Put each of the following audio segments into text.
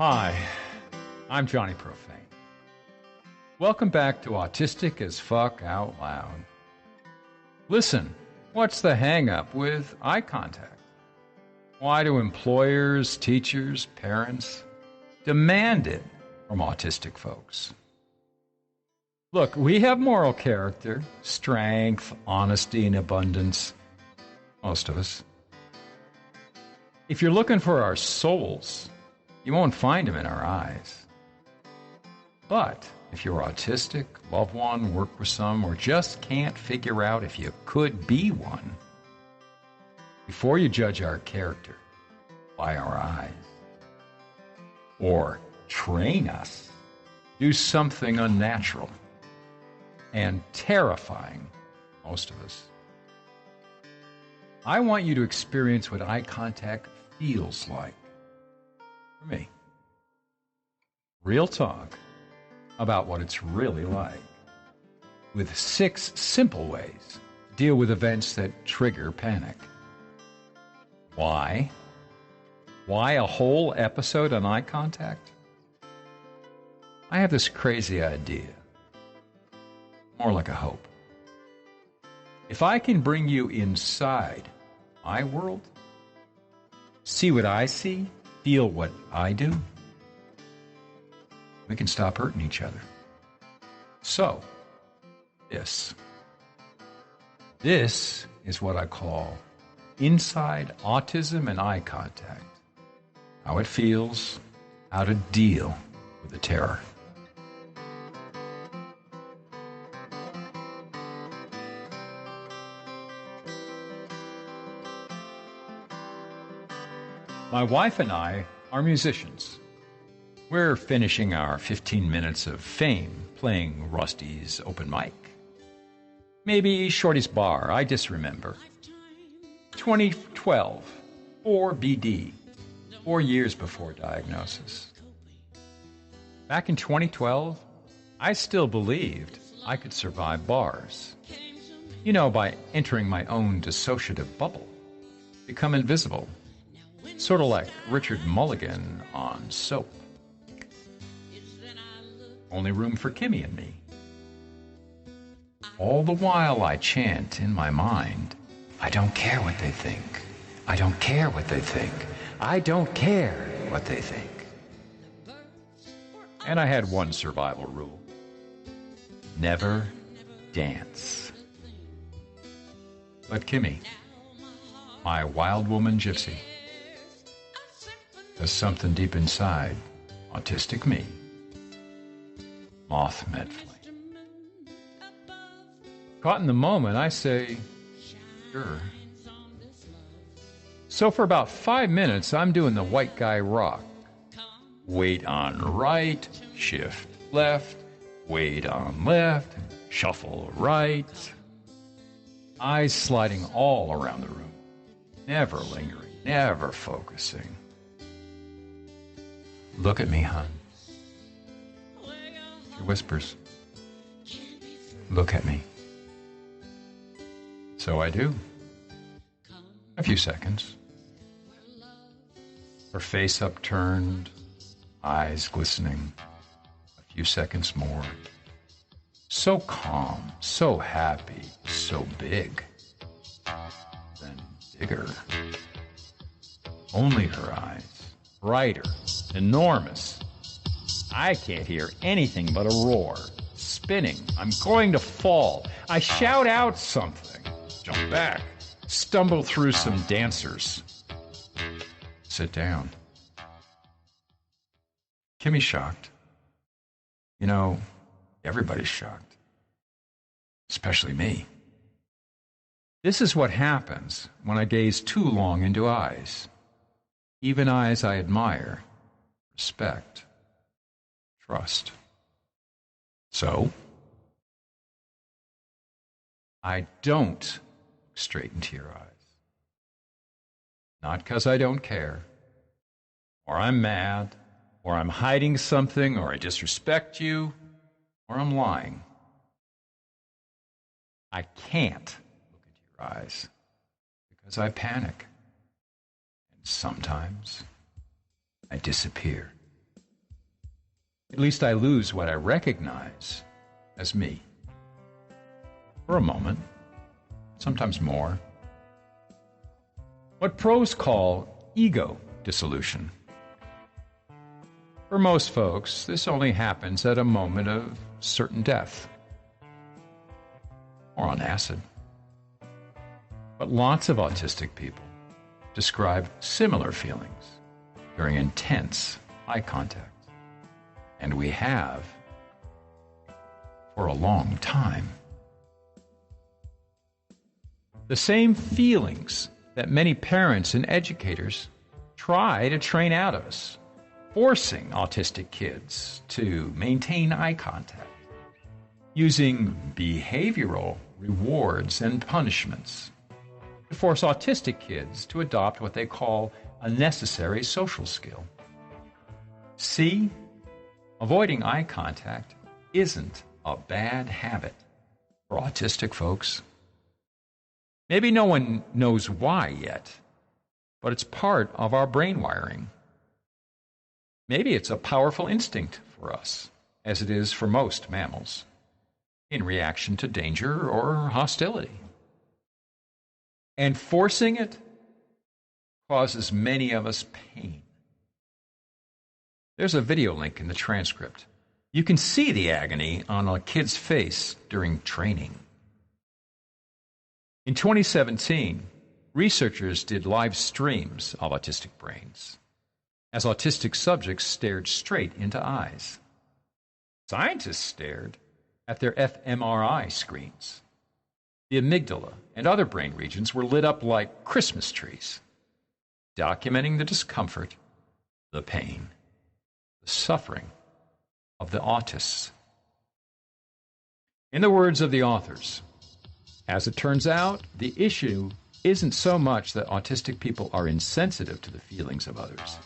Hi, I'm Johnny Profane. Welcome back to Autistic as Fuck Out Loud. Listen, what's the hang-up with eye contact? Why do employers, teachers, parents demand it from autistic folks? Look, we have moral character, strength, honesty, and abundance. Most of us. If you're looking for our souls, you won't find them in our eyes. But if you're autistic, love one, work with some, or just can't figure out if you could be one, before you judge our character by our eyes, or train us, do something unnatural and terrifying, most of us. I want you to experience what eye contact feels like. For me. Real talk about what it's really like, with 6 simple ways to deal with events that trigger panic. Why? Why a whole episode on eye contact? I have this crazy idea, more like a hope. If I can bring you inside my world, see what I see, feel what I do, we can stop hurting each other. So, this is what I call inside autism and eye contact. How it feels, how to deal with the terror. My wife and I are musicians. We're finishing our 15 minutes of fame playing Rusty's open mic. Maybe Shorty's bar, I disremember. 2012, 4 BD, 4 years before diagnosis. Back in 2012, I still believed I could survive bars. You know, by entering my own dissociative bubble, become invisible. Sort of like Richard Mulligan on Soap. Only room for Kimmy and me. All the while I chant in my mind, I don't care what they think. I don't care what they think. I don't care what they think. And I had one survival rule. Never dance. But Kimmy, my wild woman gypsy, there's something deep inside autistic me. Moth met flame. Caught in the moment, I say, sure. So for about 5 minutes, I'm doing the white guy rock. Weight on right, shift left, weight on left, shuffle right. Eyes sliding all around the room. Never lingering, never focusing. Look at me, hon. She whispers, look at me. So I do. A few seconds. Her face upturned, eyes glistening. A few seconds more. So calm, so happy, so big. Then bigger. Only her eyes. Brighter, enormous. I can't hear anything but a roar. Spinning. I'm going to fall. I shout out something. Jump back. Stumble through some dancers. Sit down. Kimmy's shocked. You know, everybody's shocked. Especially me. This is what happens when I gaze too long into eyes. Even eyes I admire, respect, trust. So, I don't look straight into your eyes. Not because I don't care, or I'm mad, or I'm hiding something, or I disrespect you, or I'm lying. I can't look into your eyes because I panic. And sometimes I disappear. At least I lose what I recognize as me. For a moment, sometimes more. What pros call ego dissolution. For most folks, this only happens at a moment of certain death or on acid. But lots of autistic people describe similar feelings during intense eye contact. And we have for a long time. The same feelings that many parents and educators try to train out of us, forcing autistic kids to maintain eye contact, using behavioral rewards and punishments to force autistic kids to adopt what they call a necessary social skill. See, avoiding eye contact isn't a bad habit for autistic folks. Maybe no one knows why yet, but it's part of our brain wiring. Maybe it's a powerful instinct for us, as it is for most mammals, in reaction to danger or hostility. And forcing it causes many of us pain. There's a video link in the transcript. You can see the agony on a kid's face during training. In 2017, researchers did live streams of autistic brains as autistic subjects stared straight into eyes. Scientists stared at their fMRI screens. The amygdala and other brain regions were lit up like Christmas trees, documenting the discomfort, the pain, the suffering of the autists. In the words of the authors, as it turns out, the issue isn't so much that autistic people are insensitive to the feelings of others.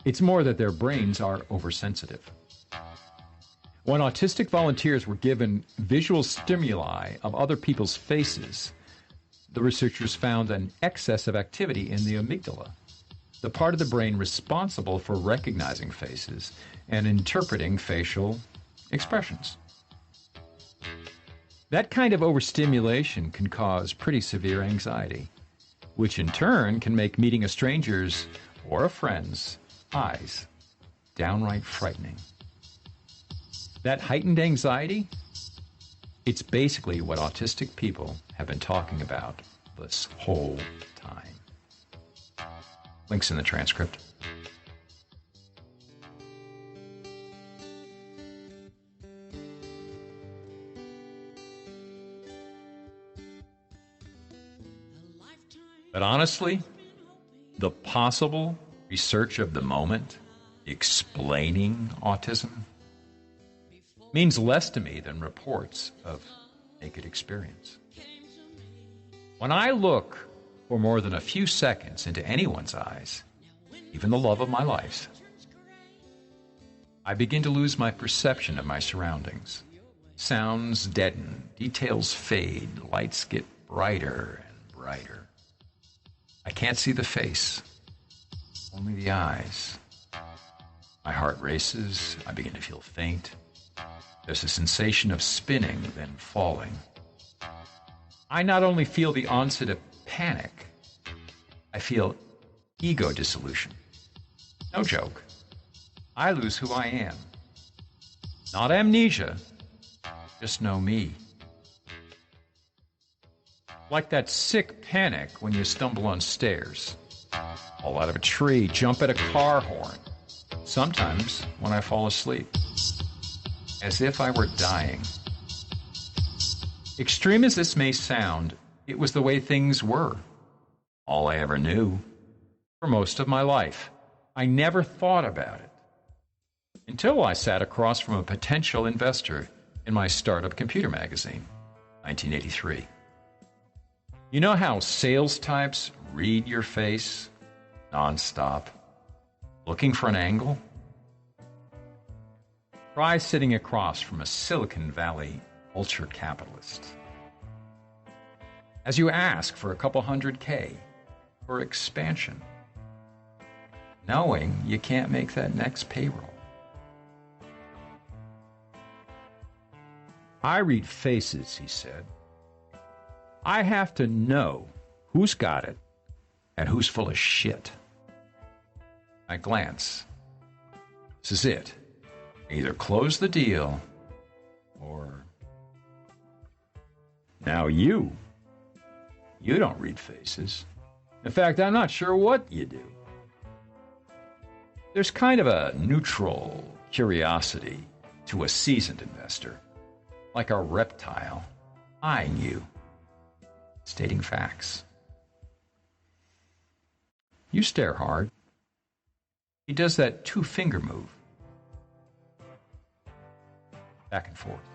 It's more that their brains are oversensitive. When autistic volunteers were given visual stimuli of other people's faces, the researchers found an excess of activity in the amygdala, the part of the brain responsible for recognizing faces and interpreting facial expressions. That kind of overstimulation can cause pretty severe anxiety, which in turn can make meeting a stranger's or a friend's eyes downright frightening. That heightened anxiety, it's basically what autistic people have been talking about this whole time. Links in the transcript. But honestly, the possible research of the moment explaining autism means less to me than reports of naked experience. When I look for more than a few seconds into anyone's eyes, even the love of my life, I begin to lose my perception of my surroundings. Sounds deaden, details fade, lights get brighter and brighter. I can't see the face, only the eyes. My heart races, I begin to feel faint. There's a sensation of spinning, then falling. I not only feel the onset of panic, I feel ego dissolution. No joke. I lose who I am. Not amnesia, just no me. Like that sick panic when you stumble on stairs, fall out of a tree, jump at a car horn. Sometimes when I fall asleep, as if I were dying. Extreme as this may sound, it was the way things were. All I ever knew for most of my life. I never thought about it until I sat across from a potential investor in my startup computer magazine, 1983. You know how sales types read your face nonstop, looking for an angle? Try sitting across from a Silicon Valley ultra-capitalist. As you ask for a couple $100K for expansion, knowing you can't make that next payroll. I read faces, he said. I have to know who's got it and who's full of shit. I glance. This is it. Either close the deal or... Now you don't read faces. In fact, I'm not sure what you do. There's kind of a neutral curiosity to a seasoned investor, like a reptile eyeing you, stating facts. You stare hard. He does that two-finger move. Back and forth.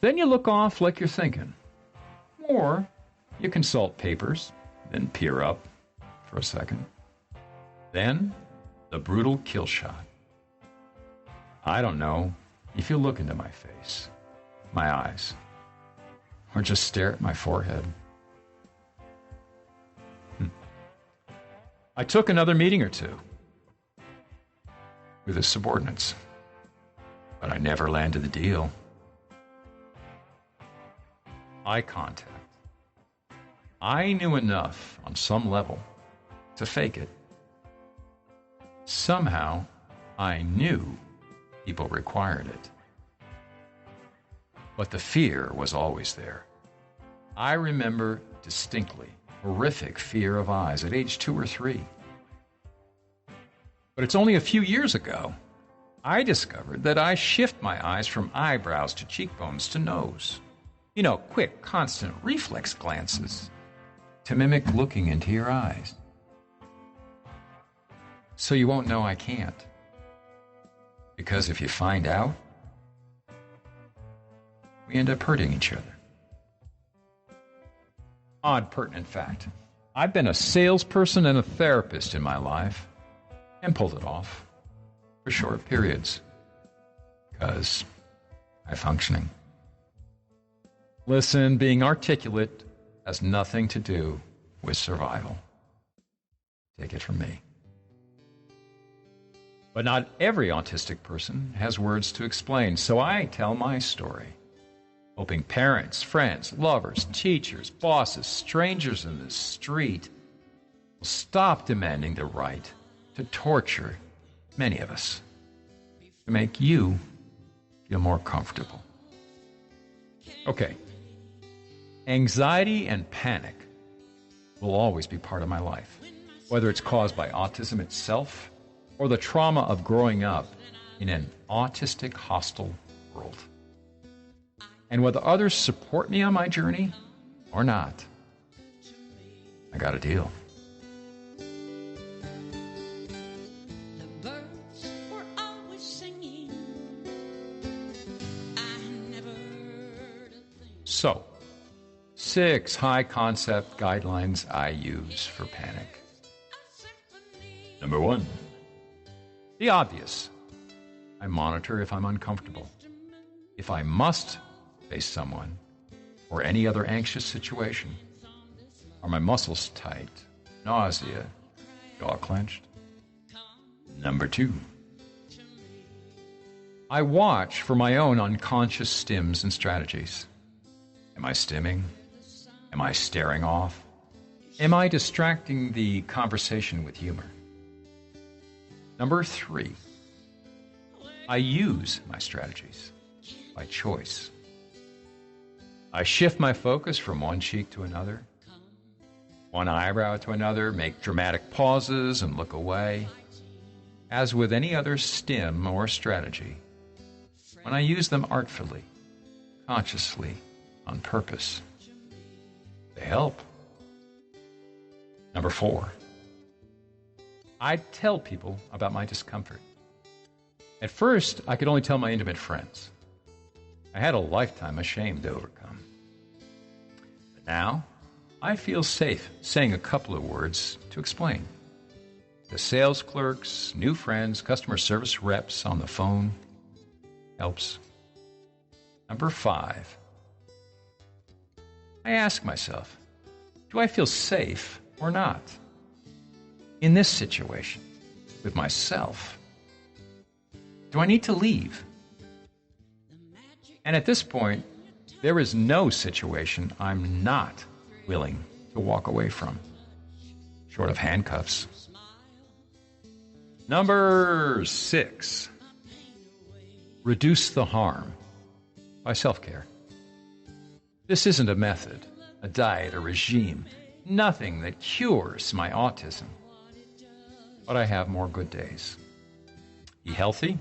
Then you look off like you're thinking. Or you consult papers, then peer up for a second. Then the brutal kill shot. I don't know if you look into my face, my eyes, or just stare at my forehead. I took another meeting or two with his subordinates, but I never landed the deal. Eye contact. I knew enough on some level to fake it. Somehow, I knew people required it. But the fear was always there. I remember distinctly horrific fear of eyes at age 2 or 3. But it's only a few years ago I discovered that I shift my eyes from eyebrows to cheekbones to nose. You know, quick, constant reflex glances to mimic looking into your eyes. So you won't know I can't. Because if you find out, we end up hurting each other. Odd pertinent fact. I've been a salesperson and a therapist in my life and pulled it off for short periods because I'm functioning. Listen, being articulate has nothing to do with survival. Take it from me. But not every autistic person has words to explain, so I tell my story, hoping parents, friends, lovers, teachers, bosses, strangers in the street will stop demanding the right to torture many of us, to make you feel more comfortable. Okay. Anxiety and panic will always be part of my life, whether it's caused by autism itself or the trauma of growing up in an autistic, hostile world. And whether others support me on my journey or not, I got a deal. So, 6 high-concept guidelines I use for panic. Number 1, the obvious. I monitor if I'm uncomfortable. If I must face someone or any other anxious situation, are my muscles tight, nausea, jaw clenched? Number 2, I watch for my own unconscious stims and strategies. Am I stimming? Am I staring off? Am I distracting the conversation with humor? Number 3, I use my strategies by choice. I shift my focus from one cheek to another, one eyebrow to another, make dramatic pauses and look away. As with any other stim or strategy, when I use them artfully, consciously, on purpose, they help. Number 4, I tell people about my discomfort. At first, I could only tell my intimate friends. I had a lifetime of shame to overcome. But now, I feel safe saying a couple of words to explain. To sales clerks, new friends, customer service reps on the phone helps. Number 5, I ask myself, do I feel safe or not? In this situation, with myself, do I need to leave? And at this point, there is no situation I'm not willing to walk away from, short of handcuffs. Number 6, reduce the harm by self-care. This isn't a method, a diet, a regime, nothing that cures my autism. But I have more good days. Be healthy,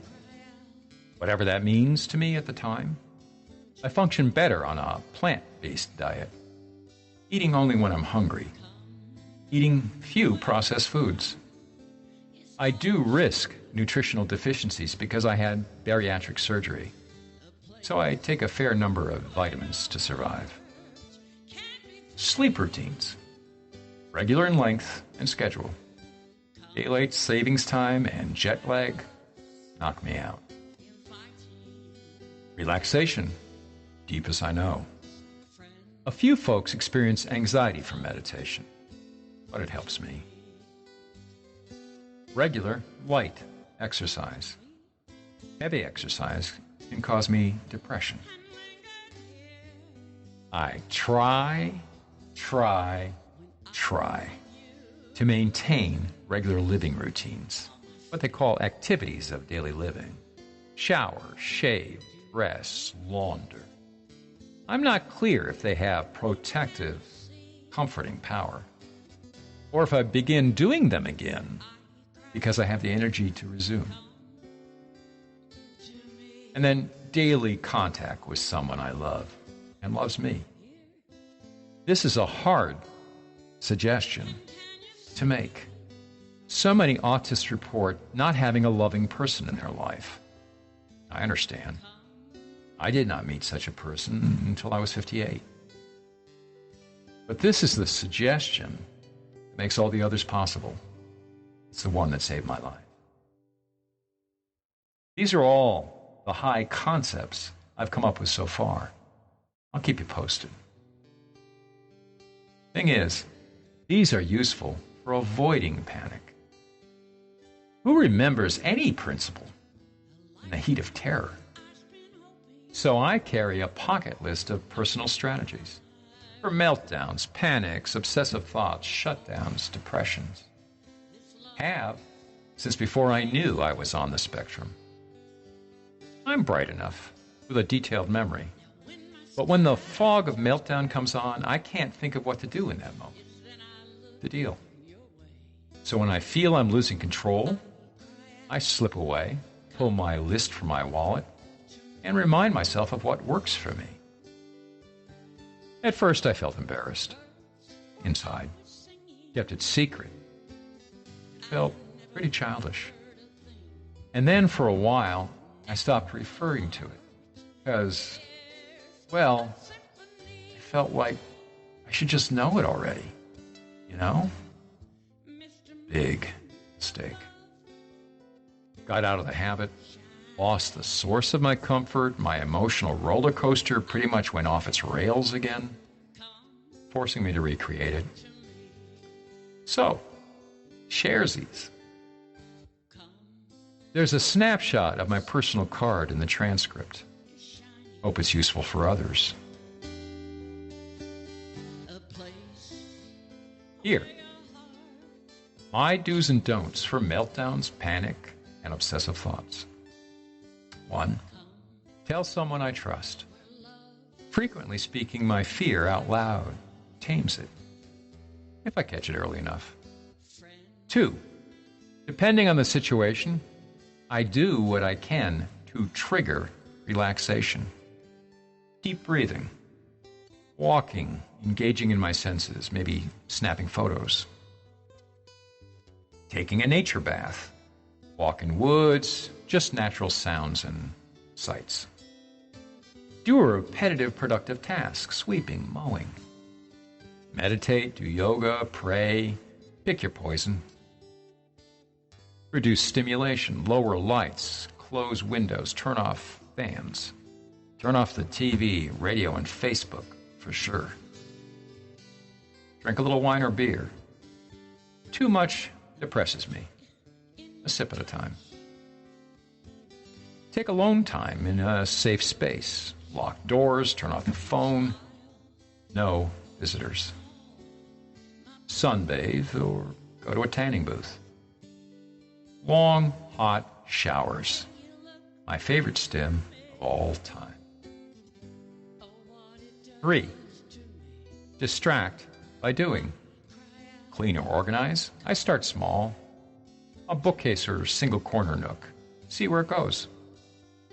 whatever that means to me at the time. I function better on a plant-based diet, eating only when I'm hungry, eating few processed foods. I do risk nutritional deficiencies because I had bariatric surgery, so I take a fair number of vitamins to survive. Sleep routines, regular in length and schedule. Daylight savings time and jet lag knock me out. Relaxation, deep as I know. A few folks experience anxiety from meditation, but it helps me. Regular, light exercise. Heavy exercise can cause me depression. I try to maintain regular living routines, what they call activities of daily living. Shower, shave, dress, launder. I'm not clear if they have protective, comforting power, or if I begin doing them again because I have the energy to resume. And then daily contact with someone I love and loves me. This is a hard suggestion to make. So many autists report not having a loving person in their life. I understand. I did not meet such a person until I was 58. But this is the suggestion that makes all the others possible. It's the one that saved my life. These are all the high concepts I've come up with so far. I'll keep you posted. Thing is, these are useful for avoiding panic. Who remembers any principle in the heat of terror? So I carry a pocket list of personal strategies for meltdowns, panics, obsessive thoughts, shutdowns, depressions. Have since before I knew I was on the spectrum. I'm bright enough with a detailed memory, but when the fog of meltdown comes on, I can't think of what to do in that moment. The deal. So when I feel I'm losing control, I slip away, pull my list from my wallet, and remind myself of what works for me. At first, I felt embarrassed. Inside. Kept it secret. It felt pretty childish. And then for a while, I stopped referring to it. Because, well, I felt like I should just know it already. You know? Big mistake. Got out of the habit, lost the source of my comfort, my emotional roller coaster pretty much went off its rails again, forcing me to recreate it. So, sharesies. There's a snapshot of my personal card in the transcript. Hope it's useful for others. Here. My do's and don'ts for meltdowns, panic, and obsessive thoughts. 1. Tell someone I trust. Frequently speaking my fear out loud tames it, if I catch it early enough. 2. Depending on the situation, I do what I can to trigger relaxation. Deep breathing, walking, engaging in my senses, maybe snapping photos. Taking a nature bath, walk in woods, just natural sounds and sights. Do a repetitive productive task, sweeping, mowing. Meditate, do yoga, pray, pick your poison. Reduce stimulation, lower lights, close windows, turn off fans. Turn off the TV, radio, and Facebook, for sure. Drink a little wine or beer. Too much depresses me. A sip at a time. Take alone time in a safe space. lock doors, turn off the phone. No visitors. Sunbathe or go to a tanning booth. Long, hot showers. My favorite stim of all time. 3. Distract by doing. Clean or organize. I start small. A bookcase or single corner nook. See where it goes.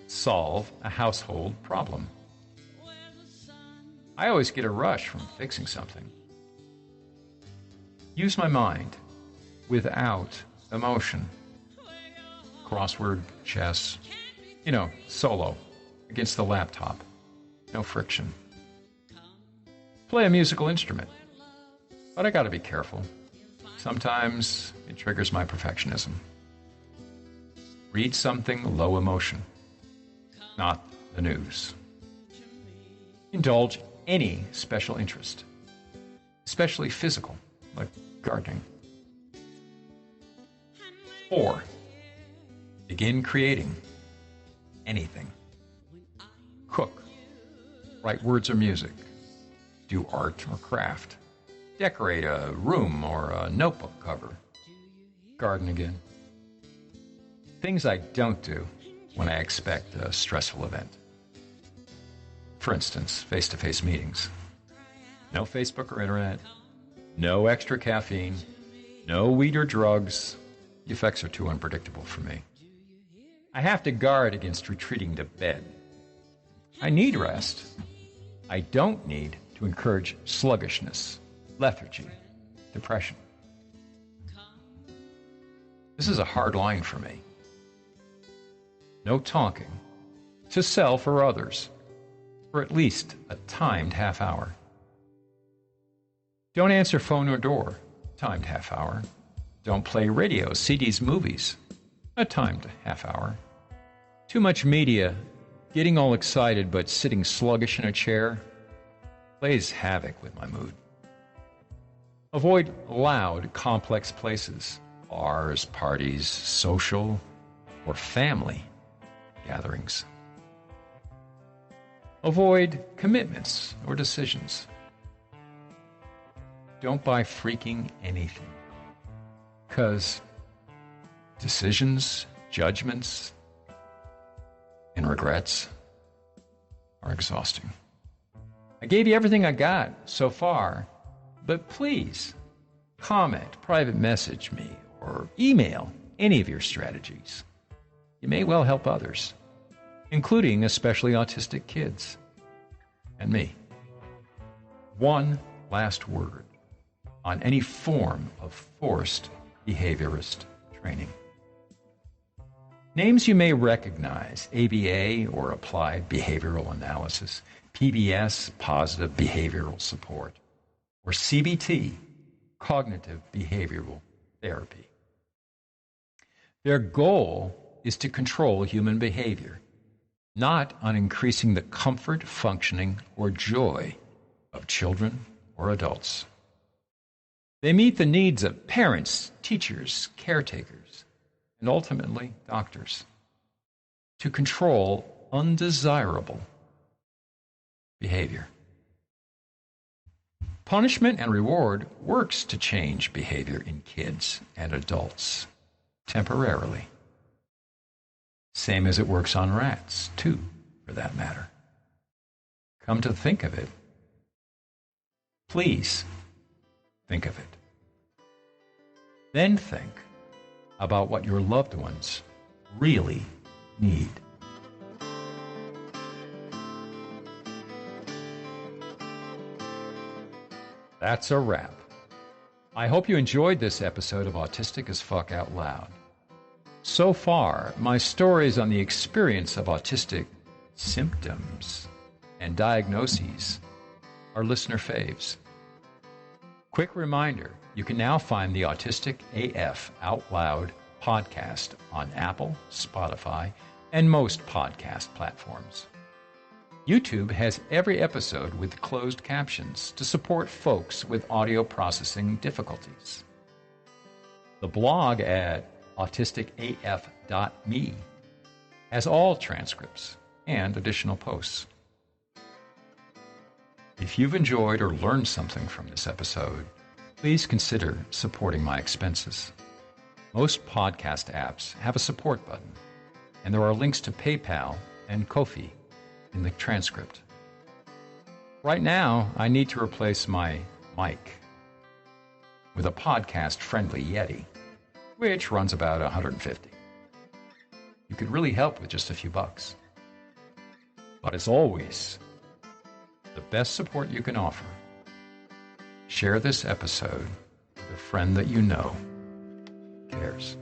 Solve a household problem. I always get a rush from fixing something. Use my mind without emotion. Crossword, chess, solo, against the laptop. No friction. Play a musical instrument. But I gotta be careful. Sometimes it triggers my perfectionism. Read something low emotion, not the news. Indulge any special interest, especially physical, like gardening. 4. Begin creating anything. Cook, write words or music, do art or craft, decorate a room or a notebook cover, garden again. Things I don't do when I expect a stressful event. For instance, face-to-face meetings. No Facebook or internet, no extra caffeine, no weed or drugs. The effects are too unpredictable for me. I have to guard against retreating to bed. I need rest. I don't need to encourage sluggishness, lethargy, depression. This is a hard line for me. No talking, to self or others, for at least a timed half hour. Don't answer phone or door, timed half hour. Don't play radio, CDs, movies, a timed half hour. Too much media, getting all excited but sitting sluggish in a chair, plays havoc with my mood. Avoid loud, complex places, bars, parties, social, or family gatherings. Avoid commitments or decisions. Don't buy freaking anything, because decisions, judgments, and regrets are exhausting. I gave you everything I got so far, but please comment, private message me, or email any of your strategies. You may well help others, including especially autistic kids and me. One last word on any form of forced behaviorist training. Names you may recognize: ABA, or Applied Behavioral Analysis, PBS, Positive Behavioral Support, or CBT, Cognitive Behavioral Therapy. Their goal is to control human behavior, not on increasing the comfort, functioning, or joy of children or adults. They meet the needs of parents, teachers, caretakers, and ultimately doctors to control undesirable behavior. Punishment and reward works to change behavior in kids and adults temporarily. Same as it works on rats, too, for that matter. Come to think of it, please think of it. Then think about what your loved ones really need. That's a wrap. I hope you enjoyed this episode of Autistic as Fuck Out Loud. So far, my stories on the experience of autistic symptoms and diagnoses are listener faves. Quick reminder, you can now find the Autistic AF Out Loud podcast on Apple, Spotify, and most podcast platforms. YouTube has every episode with closed captions to support folks with audio processing difficulties. The blog at autisticaf.me has all transcripts and additional posts. If you've enjoyed or learned something from this episode, please consider supporting my expenses. Most podcast apps have a support button, and there are links to PayPal and Ko-fi in the transcript. Right now, I need to replace my mic with a podcast-friendly Yeti, which runs about $150. You could really help with just a few bucks. But as always, the best support you can offer, share this episode with a friend that you know cares.